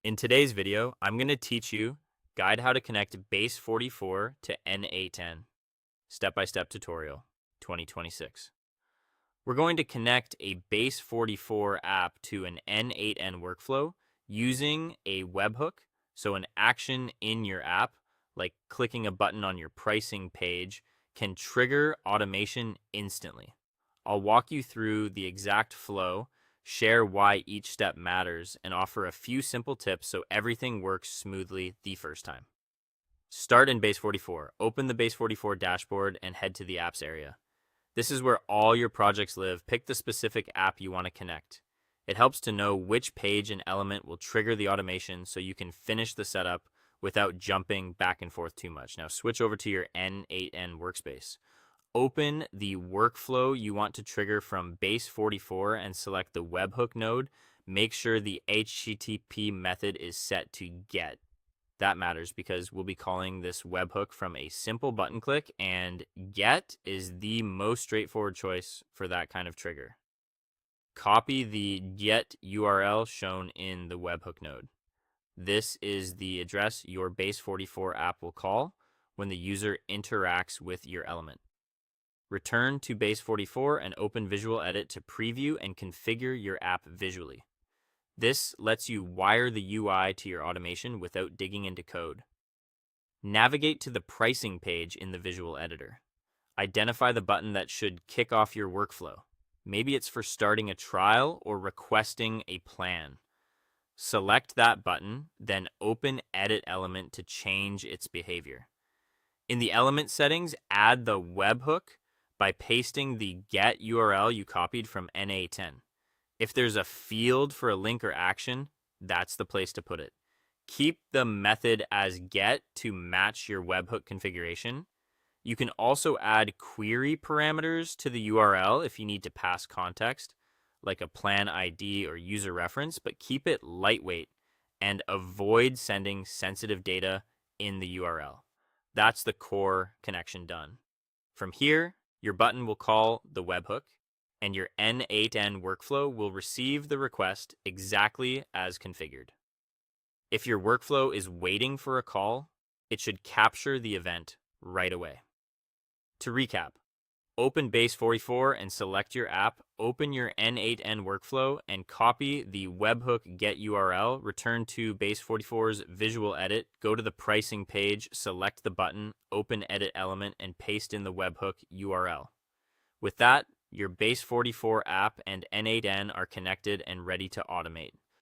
In today's video, I'm going to teach you guide how to connect base44 to n8n. Step-by-step tutorial 2026. We're going to connect a base44 app to an n8n workflow using a webhook, so an action in your app, like clicking a button on your pricing page, can trigger automation instantly. I'll walk you through the exact flow, share why each step matters, and offer a few simple tips so everything works smoothly the first time. Start in Base44. Open the Base44 dashboard and head to the apps area. This is where all your projects live. Pick the specific app you want to connect. It helps to know which page and element will trigger the automation so you can finish the setup without jumping back and forth too much. Now switch over to your n8n workspace. Open the workflow you want to trigger from Base44 and select the webhook node. Make sure the HTTP method is set to GET. That matters because we'll be calling this webhook from a simple button click, and GET is the most straightforward choice for that kind of trigger. Copy the GET URL shown in the webhook node. This is the address your Base44 app will call when the user interacts with your element. Return to Base44 and open Visual Edit to preview and configure your app visually. This lets you wire the UI to your automation without digging into code. Navigate to the pricing page in the visual editor. Identify the button that should kick off your workflow. Maybe it's for starting a trial or requesting a plan. Select that button, then open Edit Element to change its behavior. In the element settings, add the webhook by pasting the GET URL you copied from n8n. If there's a field for a link or action, that's the place to put it. Keep the method as GET to match your webhook configuration. You can also add query parameters to the URL if you need to pass context, like a plan ID or user reference, but keep it lightweight and avoid sending sensitive data in the URL. That's the core connection done. From here, your button will call the webhook, and your n8n workflow will receive the request exactly as configured. If your workflow is waiting for a call, it should capture the event right away. To recap, open Base44 and select your app, open your n8n workflow, and copy the webhook get URL, return to Base44's visual edit, go to the pricing page, select the button, open edit element, and paste in the webhook URL. With that, your Base44 app and n8n are connected and ready to automate.